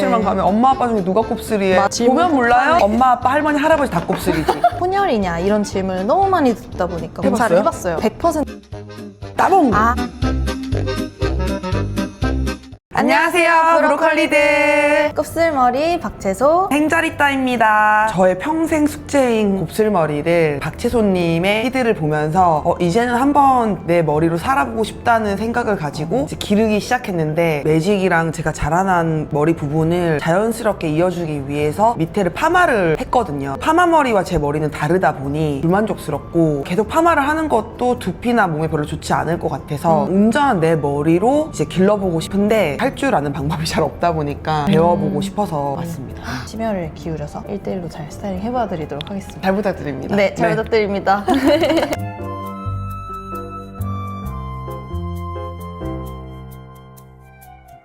곱슬만 가면 엄마 아빠 중에 누가 곱슬이에? 보면 몰라요? 엄마 아빠 할머니 할아버지 다 곱슬이지. 혼혈이냐 이런 질문을 너무 많이 듣다 보니까 검사를 해봤어요. 100% 따봉! 아. 안녕하세요, 브로콜리들. 곱슬머리 박채소 행자리따입니다. 저의 평생 숙제인 곱슬머리를 박채소님의 피드를 보면서 이제는 한번 내 머리로 살아보고 싶다는 생각을 가지고 이제 기르기 시작했는데, 매직이랑 제가 자라난 머리 부분을 자연스럽게 이어주기 위해서 밑에를 파마를 했거든요. 파마머리와 제 머리는 다르다 보니 불만족스럽고, 계속 파마를 하는 것도 두피나 몸에 별로 좋지 않을 것 같아서 온전한 내 머리로 이제 길러보고 싶은데 할 줄 아는 방법이 잘 없다 보니까 배워보고 싶어서 왔습니다. 심혈을 기울여서 1대1로 잘 스타일링 해봐드리도록 하겠습니다. 잘 부탁드립니다. 네, 잘 부탁드립니다.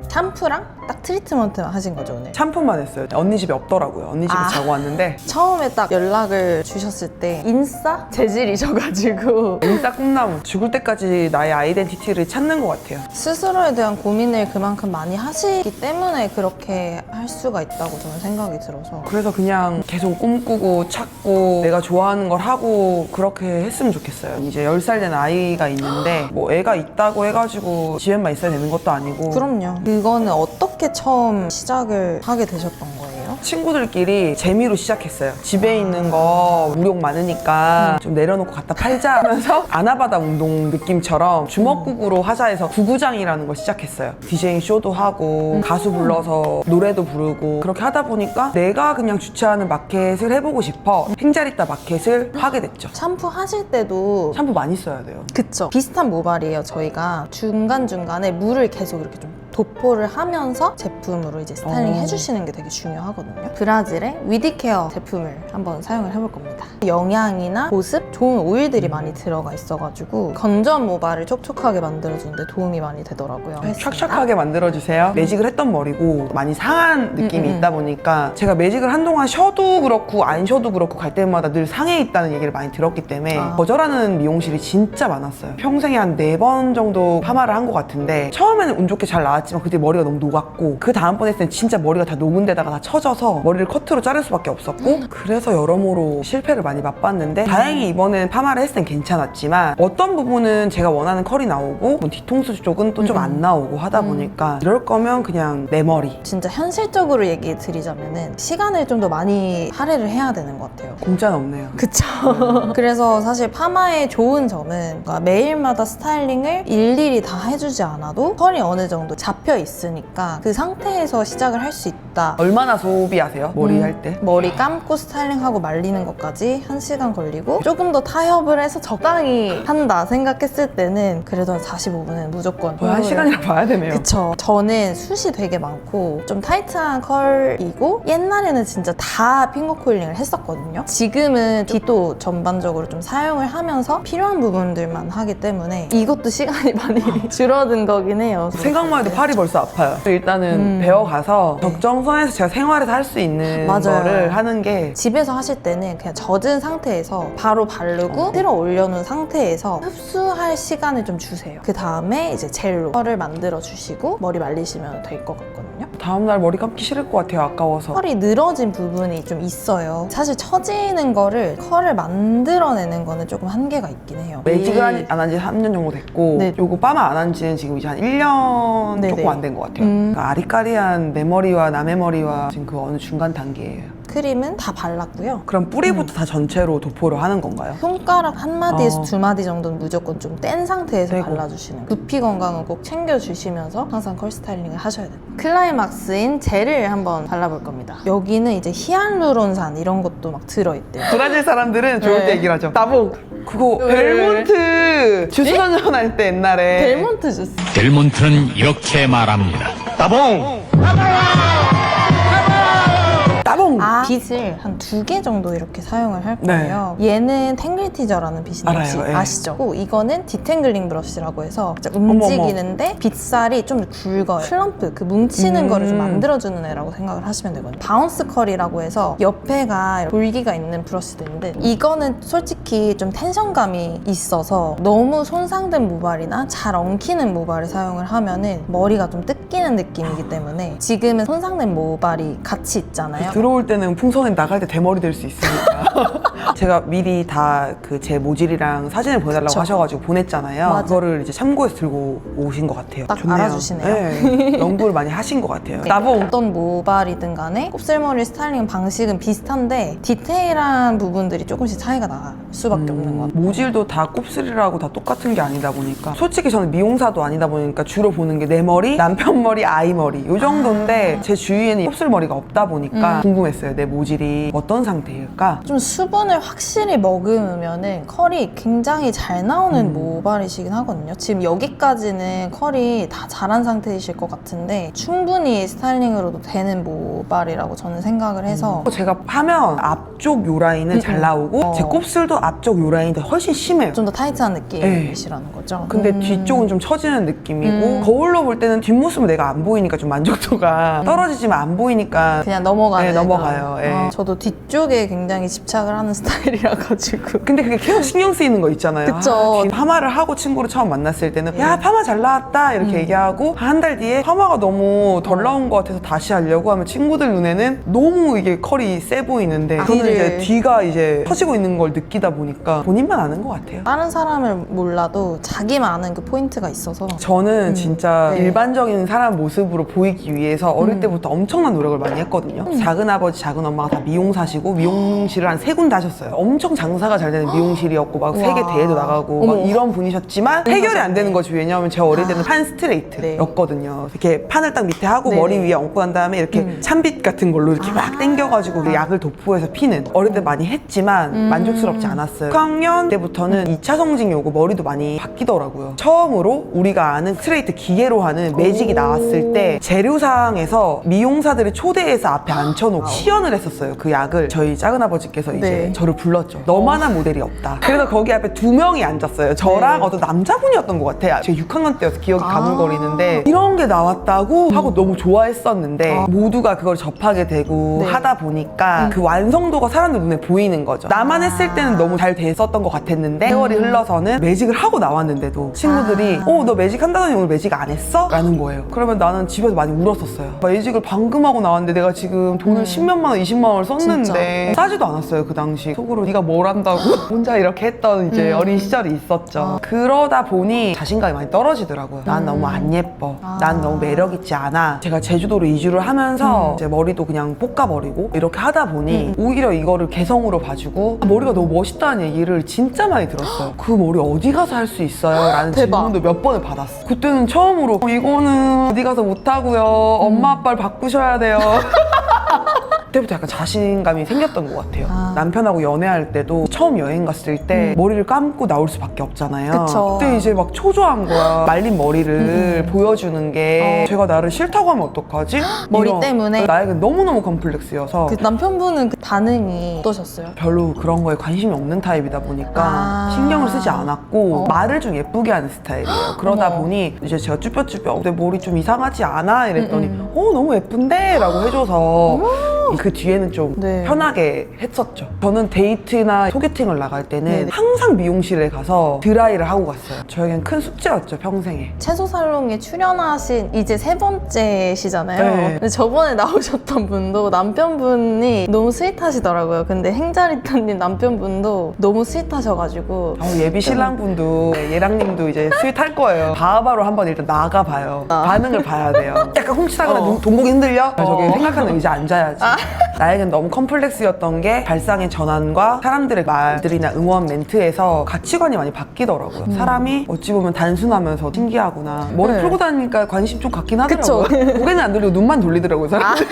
샴푸랑 딱 트리트먼트만 하신 거죠, 오늘? 샴푸만 했어요. 언니 집에 없더라고요. 언니 집에 자고 왔는데 처음에 딱 연락을 주셨을 때 인싸 재질이셔가지고 인싸 꿈나무. 죽을 때까지 나의 아이덴티티를 찾는 것 같아요. 스스로에 대한 고민을 그만큼 많이 하시기 때문에 그렇게 할 수가 있다고 저는 생각이 들어서. 그래서 그냥 계속 꿈꾸고 찾고 내가 좋아하는 걸 하고 그렇게 했으면 좋겠어요. 이제 10살 된 아이가 있는데 뭐 애가 있다고 해가지고 집에만 있어야 되는 것도 아니고. 그럼요. 그거는 어떻게 처음 시작을 하게 되셨던 거예요? 친구들끼리 재미로 시작했어요. 집에 있는 거 무력 많으니까 좀 내려놓고 갖다 팔자 하면서 아나바다 운동 느낌처럼 주먹구구로 하자 해서 구구장이라는 걸 시작했어요. 디제잉 쇼도 하고 가수 불러서 노래도 부르고 그렇게 하다 보니까 내가 그냥 주최하는 마켓을 해보고 싶어 행자리따 마켓을 하게 됐죠. 샴푸 하실 때도 샴푸 많이 써야 돼요. 그쵸. 비슷한 모발이에요. 저희가 중간중간에 물을 계속 이렇게 좀 도포를 하면서 제품으로 이제 스타일링 해주시는 게 되게 중요하거든요. 브라질의 위디케어 제품을 한번 사용을 해볼 겁니다. 영양이나 보습, 좋은 오일들이 많이 들어가 있어가지고 건조한 모발을 촉촉하게 만들어주는데 도움이 많이 되더라고요. 촥촥하게 만들어주세요. 매직을 했던 머리고 많이 상한 느낌이 있다 보니까 제가 매직을 한동안 쉬어도 그렇고 안 쉬어도 그렇고 갈 때마다 늘 상해 있다는 얘기를 많이 들었기 때문에 거절하는 미용실이 진짜 많았어요. 평생에 한 4번 정도 파마를 한 것 같은데 처음에는 운 좋게 잘 나왔지만 그때 머리가 너무 녹았고 그 다음번에 했을 땐 진짜 머리가 다 녹은 데다가 다 처져서 머리를 커트로 자를 수밖에 없었고 그래서 여러모로 실패를 많이 맛봤는데 다행히 이번엔 파마를 했을 땐 괜찮았지만 어떤 부분은 제가 원하는 컬이 나오고 뭐 뒤통수 쪽은 또 좀 안 나오고 하다 보니까 이럴 거면 그냥 내 머리. 진짜 현실적으로 얘기 드리자면은 시간을 좀 더 많이 할애를 해야 되는 것 같아요. 공짜는 없네요. 그쵸. 그래서 사실 파마의 좋은 점은 뭔가 매일마다 스타일링을 일일이 다 해주지 않아도 컬이 어느 정도 잡혀 있으니까 그 상태에서 시작을 할 수 있다. 얼마나 소비하세요? 머리 할 때? 머리 감고 스타일링하고 말리는 것까지 1시간 걸리고 조금 더 타협을 해서 적당히 한다 생각했을 때는 그래도 한 45분은 무조건 거의 1시간이라 봐야 되네요. 그쵸. 저는 숱이 되게 많고 좀 타이트한 컬이고 옛날에는 진짜 다 핑거 코일링을 했었거든요. 지금은 뒷도 전반적으로 좀 사용을 하면서 필요한 부분들만 하기 때문에 이것도 시간이 많이 줄어든 거긴 해요. 생각만 해도 팔이 벌써 아파요. 일단은 배워가서 적정선에서 제가 생활에서 할 수 있는 거를 하는 게 집에서 하실 때는 그냥 젖은 상태에서 바로 바르고 쓸어 올려놓은 상태에서 흡수할 시간을 좀 주세요. 그 다음에 이제 젤로 컬을 만들어 주시고 머리 말리시면 될 것 같거든요. 다음날 머리 감기 싫을 것 같아요. 아까워서. 컬이 늘어진 부분이 좀 있어요. 사실 처지는 거를 컬을 만들어내는 거는 조금 한계가 있긴 해요. 매직을 안 한 지 3년 정도 됐고 요거 파마 안 한 지는 지금 이제 한 1년 조금 안 된 것 같아요. 그러니까 아리까리한 내 머리와 남의 머리와 지금 그 어느 중간 단계예요. 크림은 다 발랐고요. 그럼 뿌리부터 다 전체로 도포를 하는 건가요? 손가락 한 마디에서 2마디 정도는 무조건 좀 뗀 상태에서 발라주시는 거예요. 두피 건강은 꼭 챙겨주시면서 항상 컬 스타일링을 하셔야 돼요. 클라이막스인 젤을 한번 발라볼 겁니다. 여기는 이제 히알루론산 이런 것도 막 들어있대요. 브라질 사람들은 좋을 때 얘기를 하죠. 나보 그거 벨몬트 주스 선전할 때 옛날에 벨몬트 주스. 델몬트는 이렇게 말합니다. 따봉! 따봉! 빗을 한 2개 정도 이렇게 사용을 할 거예요. 얘는 탱글티저라는 빗인데 혹시 알아요. 예. 아시죠? 이거는 디탱글링 브러쉬라고 해서 움직이는데 빗살이 좀 굵어요. 클럼프, 그 뭉치는 거를 좀 만들어주는 애라고 생각을 하시면 되거든요. 바운스 컬이라고 해서 옆에가 볼기가 있는 브러쉬도 있는데 이거는 솔직히 좀 텐션감이 있어서 너무 손상된 모발이나 잘 엉키는 모발을 사용을 하면은 머리가 좀 뜯기는 느낌이기 때문에 지금은 손상된 모발이 같이 있잖아요. 들어올 때는 풍선에 나갈 때 대머리 될 수 있으니까 제가 미리 다 그 제 모질이랑 사진을 보내달라고 그쵸. 하셔가지고 보냈잖아요. 맞아. 그거를 이제 참고해서 들고 오신 것 같아요. 딱 좋네요. 알아주시네요. 네. 연구를 많이 하신 것 같아요. 나봉 어떤 모발이든 간에 곱슬머리 스타일링 방식은 비슷한데 디테일한 부분들이 조금씩 차이가 날 수밖에 없는 것 같아요. 모질도 다 곱슬이라고 다 똑같은 게 아니다 보니까 솔직히 저는 미용사도 아니다 보니까 주로 보는 게 내 머리, 남편 머리, 아이 머리 요 정도인데 제 주위에는 곱슬머리가 없다 보니까 궁금했어요. 내 모질이 어떤 상태일까? 좀 수분을 확실히 머금으면은 컬이 굉장히 잘 나오는 모발이시긴 하거든요. 지금 여기까지는 컬이 다 자란 상태이실 것 같은데 충분히 스타일링으로도 되는 모발이라고 저는 생각을 해서 제가 하면 앞쪽 요 라인은 잘 나오고 제 곱슬도 앞쪽 요 라인이 훨씬 심해요. 좀 더 타이트한 느낌이시라는 거죠. 근데 뒤쪽은 좀 처지는 느낌이고 거울로 볼 때는 뒷모습은 내가 안 보이니까 좀 만족도가 떨어지지만 안 보이니까 그냥 넘어가는. 네, 넘어가요. 예. 저도 뒤쪽에 굉장히 집착을 하는 스타일이라 가지고. 근데 그게 계속 신경 쓰이는 거 있잖아요. 그쵸. 뒤 파마를 하고 친구를 처음 만났을 때는 야 파마 잘 나왔다 이렇게 얘기하고 한 달 뒤에 파마가 너무 덜 나온 것 같아서 다시 하려고 하면 친구들 눈에는 너무 이게 컬이 세 보이는데 저는 이제 뒤가 이제 터지고 있는 걸 느끼다 보니까 본인만 아는 것 같아요. 다른 사람을 몰라도 자기만 아는 그 포인트가 있어서 저는 진짜 네. 일반적인 사람 모습으로 보이기 위해서 어릴 때부터 엄청난 노력을 많이 했거든요. 작은 아버지, 작은 엄마가 다 미용사시고 미용실을 한 3군데 하셨어요. 엄청 장사가 잘 되는 미용실이었고 막 세계 와. 대회도 나가고 막 이런 분이셨지만 해결이 안 되는 거지. 왜냐하면 제가 어릴 때는 판 스트레이트였거든요. 이렇게 판을 딱 밑에 하고 네네. 머리 위에 얹고 난 다음에 이렇게 찬빛 같은 걸로 이렇게 막 당겨가지고 그 약을 도포해서 피는 어릴 때 많이 했지만 만족스럽지 않았어요. 6학년 때부터는 2차 성징이 오고 머리도 많이 바뀌더라고요. 처음으로 우리가 아는 스트레이트 기계로 하는 매직이 나왔을 때 재료상에서 미용사들을 초대해서 앞에 앉혀놓고 시연을 했었어요. 그 약을 저희 작은아버지께서 이제 네. 저를 불렀죠. 너만한 모델이 없다. 그래서 거기 앞에 2명이 앉았어요. 저랑 네. 어떤 남자분이었던 것 같아요. 제가 6학년 때여서 기억이 가물거리는데 이런 게 나왔다고 하고 너무 좋아했었는데 모두가 그걸 접하게 되고 네. 하다 보니까 그 완성도가 사람들 눈에 보이는 거죠. 나만 했을 때는 너무 잘 됐었던 것 같았는데 세월이 흘러서는 매직을 하고 나왔는데도 친구들이 너 매직 한다더니 오늘 매직 안 했어? 라는 거예요. 그러면 나는 집에서 많이 울었었어요. 매직을 방금 하고 나왔는데 내가 지금 돈을 10몇만 원, 20만 원을 썼는데 싸지도 않았어요. 그 당시 속으로 네가 뭘 한다고 혼자 이렇게 했던 이제 어린 시절이 있었죠. 그러다 보니 자신감이 많이 떨어지더라고요. 난 너무 안 예뻐. 난 너무 매력 있지 않아. 제가 제주도로 이주를 하면서 제 머리도 그냥 볶아버리고 이렇게 하다 보니 오히려 이거를 개성으로 봐주고 머리가 너무 멋있다는 얘기를 진짜 많이 들었어요. 그 머리 어디 가서 할 수 있어요? 라는 대박. 질문도 몇 번을 받았어. 그때는 처음으로 이거는 어디 가서 못하고요. 엄마 아빠를 바꾸셔야 돼요. 그때부터 약간 자신감이 생겼던 것 같아요. 남편하고 연애할 때도 처음 여행 갔을 때 머리를 감고 나올 수밖에 없잖아요. 그쵸. 그때 이제 막 초조한 거야. 말린 머리를 보여주는 게 제가 나를 싫다고 하면 어떡하지? 머리 이런, 때문에? 나에게 너무너무 컴플렉스여서 그 남편분은 그 반응이 어떠셨어요? 별로 그런 거에 관심이 없는 타입이다 보니까 신경을 쓰지 않았고 말을 좀 예쁘게 하는 스타일이에요. 그러다 어머. 보니 이제 제가 쭈뼛쭈뼛 내 머리 좀 이상하지 않아? 이랬더니 너무 예쁜데? 라고 해줘서 그 뒤에는 좀 네. 편하게 했었죠. 저는 데이트나 소개팅을 나갈 때는 네네. 항상 미용실에 가서 드라이를 하고 갔어요. 저에겐 큰 숙제였죠, 평생에. 채소살롱에 출연하신 이제 3번째시잖아요. 네. 근데 저번에 나오셨던 분도 남편분이 너무 스윗하시더라고요. 근데 행자리터님 남편분도 너무 스윗하셔가지고 예비 신랑분도 얘랑님도 이제 스윗할 거예요. 바바로 한번 일단 나가봐요. 반응을 봐야 돼요. 약간 훔치다가 동공이 흔들려? 저기 생각하는 의자 앉아야지. 나에겐 너무 컴플렉스였던 게 발상의 전환과 사람들의 말들이나 응원 멘트에서 가치관이 많이 바뀌더라고요. 사람이 어찌 보면 단순하면서 신기하구나. 머리 네. 풀고 다니니까 관심 좀 갖긴 하더라고요. 그쵸. 고개는 안 돌리고 눈만 돌리더라고요. 사람들.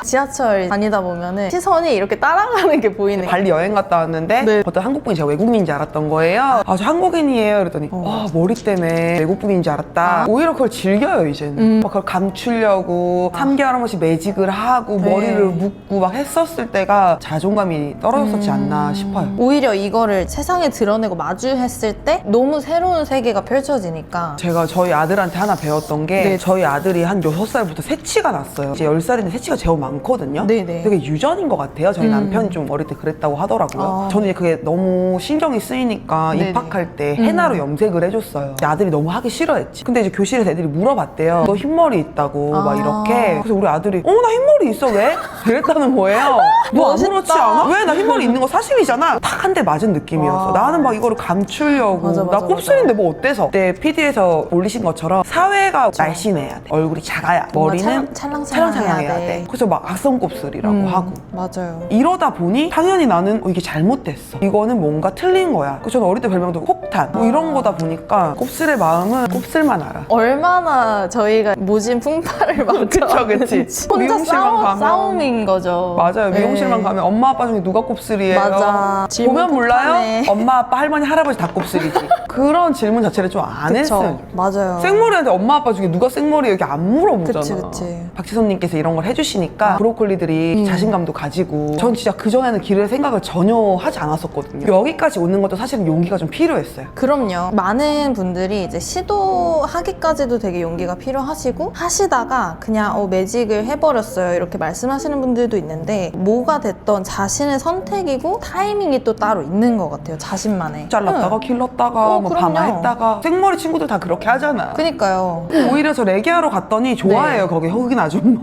지하철 다니다 보면은 시선이 이렇게 따라가는 게 보이는 거예요. 발리 여행 갔다 왔는데 네. 어떤 한국분이 제가 외국인인 줄 알았던 거예요. 아, 저 한국인이에요. 그랬더니 머리 때문에 외국분인 줄 알았다. 오히려 그걸 즐겨요, 이제는. 막 그걸 감추려고 3개월에 한 번씩 매직을 하고 네. 머리를 묶고 막 했었을 때가 자존감이 떨어졌었지 않나 싶어요. 오히려 이거를 세상에 드러내고 마주했을 때 너무 새로운 세계가 펼쳐지니까 제가 저희 아들한테 하나 배웠던 게 네. 저희 아들이 한 6살부터 새치가 났어요. 이제 10살인데 새치가 제법 많거든요. 네네. 되게 유전인 것 같아요. 저희 남편이 좀 어릴 때 그랬다고 하더라고요. 저는 이제 그게 너무 신경이 쓰이니까 네네. 입학할 때 헤나로 염색을 해줬어요. 근데 아들이 너무 하기 싫어했지. 근데 이제 교실에서 애들이 물어봤대요. 너 흰머리 있다고 막 이렇게. 그래서 우리 아들이 나 흰머리 있어 왜? 이랬다는 거예요. 너 멋있다. 아무렇지 않아? 왜? 나 흰머리 있는 거 사실이잖아. 딱 한 대 맞은 느낌이었어. 와. 나는 막 이거를 감추려고. 맞아, 나 맞아, 곱슬인데 뭐 어때서? 그때 PD에서 올리신 것처럼 사회가 날씬해야 돼. 얼굴이 작아야. 뭔가 머리는 찰랑찰랑해야 돼. 그래서 막 악성 곱슬이라고 하고. 맞아요. 이러다 보니 당연히 나는 이게 잘못됐어. 이거는 뭔가 틀린 거야. 그래서 저는 어릴 때 별명도 폭탄 뭐 이런 거다 보니까 곱슬의 마음은 곱슬만 알아. 얼마나 저희가 모진 풍파를 그쵸, 그치. 혼자 미용실만 가면- 싸움인 거죠. 맞아요. 네. 미용실만 가면 엄마 아빠 중에 누가 곱슬이에요? 맞아. 질문 보면 몰라요? 폭탄에. 엄마 아빠 할머니 할아버지 다 곱슬이지. 그런 질문 자체를 좀 안 했어요. 맞아요. 생머리한테 엄마 아빠 중에 누가 생머리에 이렇게 안 물어보잖아. 그치. 박지선님께서 이런 걸 해주시니까 브로콜리들이 자신감도 가지고 전 진짜 그전에는 기를 생각을 전혀 하지 않았었거든요. 여기까지 오는 것도 사실은 용기가 좀 필요했어요. 그럼요. 많은 분들이 이제 시도하기까지도 되게 용기가 필요하시고 하시다가 그냥 매직을 해버렸어요 이렇게 말씀하시는 분들도 있는데 뭐가 됐던 자신의 선택이고 타이밍이 또 따로 있는 것 같아요. 자신만의. 잘랐다가 길렀다가 뭐 그럼요. 파마했다가 생머리 친구들 다 그렇게 하잖아. 그니까요. 오히려 저 레게하러 갔더니 좋아해요. 네. 거기 흑인 아줌마.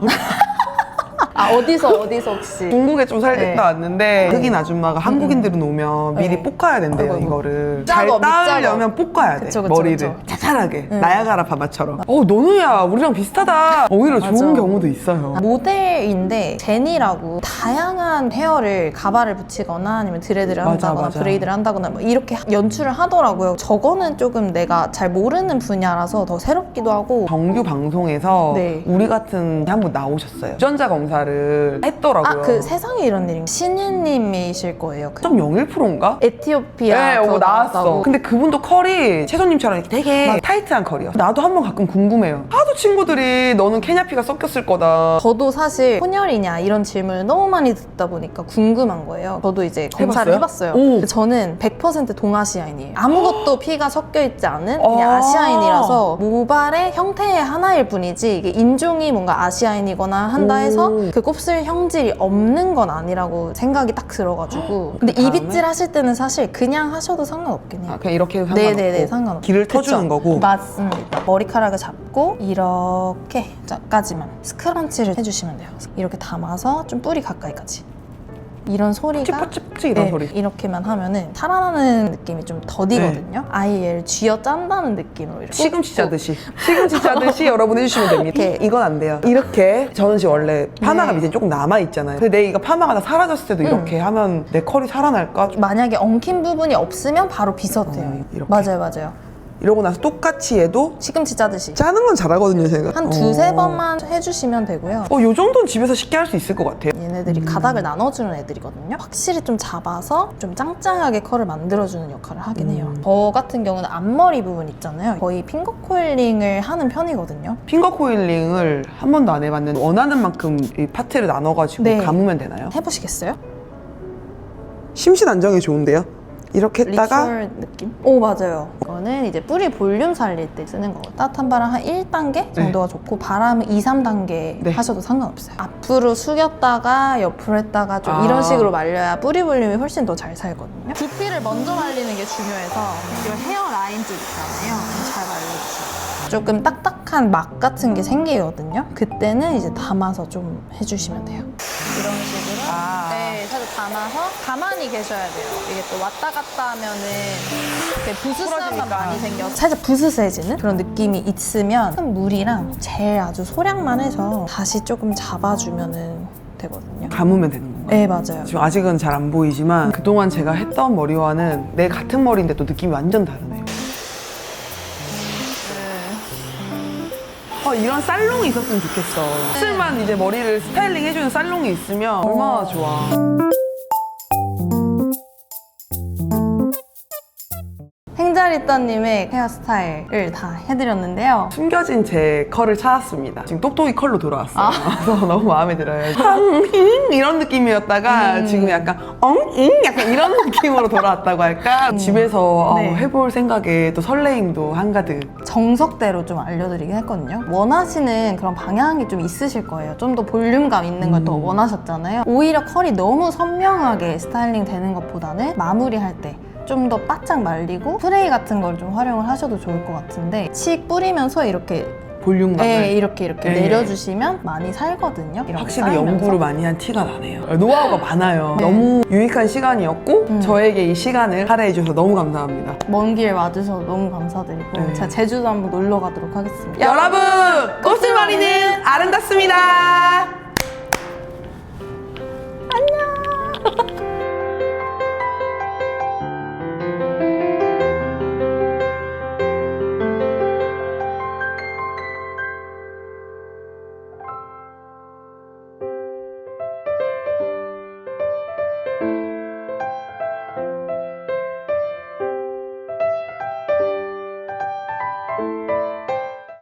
아 어디서 혹시? 중국에 좀 살다 네. 왔는데 흑인 아줌마가 한국인들은 오면 미리 네. 볶아야 된대요. 아이고. 이거를 잘 밑작업, 따으려면 볶아야 돼. 그쵸, 그쵸, 머리를 그쵸. 자잘하게 나야가라 파마처럼. 너누야 우리랑 비슷하다. 오히려 맞아. 좋은 경우도 있어요. 모델인데 제니라고 다양한 헤어를 가발을 붙이거나 아니면 드레드를 맞아, 한다거나 맞아. 브레이드를 한다거나 뭐 이렇게 연출을 하더라고요. 저거는 조금 내가 잘 모르는 분야라서 더 새롭기도 하고. 정규 방송에서 네. 우리 같은 한 분 나오셨어요. 유전자 검사를 했더라고요. 그 세상에 이런 일이 신혜님이실 거예요. 0.01%인가? 에티오피아 네, 그거 나왔어. 나왔다고. 근데 그분도 컬이 채소님처럼 이렇게 되게 타이트한 컬이요. 나도 한 번 가끔 궁금해요. 하도 친구들이 너는 케냐피가 섞였을 거다. 저도 사실 혼혈이냐 이런 질문을 너무 많이 듣다 보니까 궁금한 거예요. 저도 이제 검사를 해봤어요? 해봤어요. 오. 저는 100% 동아시아인이에요. 아무것도 피가 섞여 있지 않은 그냥 아. 아시아인이라서 모발의 형태의 하나일 뿐이지 이게 인종이 뭔가 아시아인이거나 한다 해서 오. 그 곱슬 형질이 없는 건 아니라고 생각이 딱 들어가지고. 근데 그다음에? 이빗질 하실 때는 사실 그냥 하셔도 상관없긴 해요. 그냥 이렇게 해도 상관없고 네네네, 상관없고. 길을 그쵸? 터주는 거고. 맞습니다. 머리카락을 잡고 이렇게까지만 스크런치를 해주시면 돼요. 이렇게 담아서 좀 뿌리 가까이까지. 이런 소리가 찌뿌찌뿌찌 이런 네, 소리. 이렇게만 하면은 살아나는 느낌이 좀 더디거든요. 아예 얘를 쥐어 짠다는 느낌으로 이렇게 시금치 짜듯이 시금치 짜듯이 여러분 해주시면 됩니다. 이렇게. 이건 안 돼요. 이렇게 저는 지금 원래 파마가 네. 밑에 조금 남아있잖아요. 근데 내 이거 파마가 다 사라졌을 때도 이렇게 하면 내 컬이 살아날까? 만약에 엉킨 부분이 없으면 바로 빗어대요. 이렇게. 맞아요. 이러고 나서 똑같이 얘도 시금치 짜듯이 짜는 건 잘하거든요 제가. 한 두세 번만 해주시면 되고요. 요 정도는 집에서 쉽게 할 수 있을 것 같아요. 얘네들이 가닥을 나눠주는 애들이거든요. 확실히 좀 잡아서 좀 짱짱하게 컬을 만들어주는 역할을 하긴 해요. 저 같은 경우는 앞머리 부분 있잖아요. 거의 핑거 코일링을 하는 편이거든요. 핑거 코일링을 한 번도 안 해봤는데 원하는 만큼 이 파트를 나눠가지고 네. 감으면 되나요? 해보시겠어요? 심신 안정에 좋은데요? 이렇게 했다가 리추얼 느낌? 오 맞아요. 이거는 이제 뿌리 볼륨 살릴 때 쓰는 거고 따뜻한 바람 한 1단계 정도가 좋고 바람은 2, 3단계 네. 하셔도 상관없어요. 앞으로 숙였다가 옆으로 했다가 좀 이런 식으로 말려야 뿌리 볼륨이 훨씬 더 잘 살거든요. 두피를 먼저 말리는 게 중요해서 이 헤어 라인 쪽 있잖아요. 잘 말려주세요. 조금 딱딱한 막 같은 게 생기거든요. 그때는 이제 담아서 좀 해주시면 돼요. 이런 식으로 네, 살짝 담아서 가만히 계셔야 돼요. 이게 또 왔다 갔다 하면은 부스스함만 풀어지니까. 많이 생겨서 살짝 부스스해지는 그런 느낌이 있으면 물이랑 젤 아주 소량만 해서 다시 조금 잡아주면은 되거든요. 감으면 되는 건가요? 네, 맞아요. 지금 아직은 잘 안 보이지만 그동안 제가 했던 머리와는 내 같은 머리인데 또 느낌이 완전 다르네요. 이런 살롱이 있었으면 좋겠어. 곱슬만 이제 머리를 스타일링 해주는 살롱이 있으면 얼마나 좋아. 행자리따님의 헤어스타일을 다 해드렸는데요. 숨겨진 제 컬을 찾았습니다. 지금 똑똑이 컬로 돌아왔어요. 그래서 너무 마음에 들어요. 응 이런 느낌이었다가 지금 약간 엉잉 약간 이런 느낌으로 돌아왔다고 할까? 집에서 네. 해볼 생각에 또 설레임도 한가득. 정석대로 좀 알려드리긴 했거든요. 원하시는 그런 방향이 좀 있으실 거예요. 좀 더 볼륨감 있는 걸 또 원하셨잖아요. 오히려 컬이 너무 선명하게 스타일링 되는 것보다는 마무리할 때 좀 더 바짝 말리고 프레이 같은 걸 좀 활용을 하셔도 좋을 것 같은데 칙 뿌리면서 이렇게 볼륨감을. 이렇게 네. 내려주시면 많이 살거든요. 이런 거 확실히 쌓이면서. 연구를 많이 한 티가 나네요. 노하우가 많아요. 너무 유익한 시간이었고 저에게 이 시간을 할애해줘서 너무 감사합니다. 먼 길 와주셔서 너무 감사드리고 네. 제가 제주도 한번 놀러 가도록 하겠습니다. 여러분, 곱슬머리는 아름답습니다.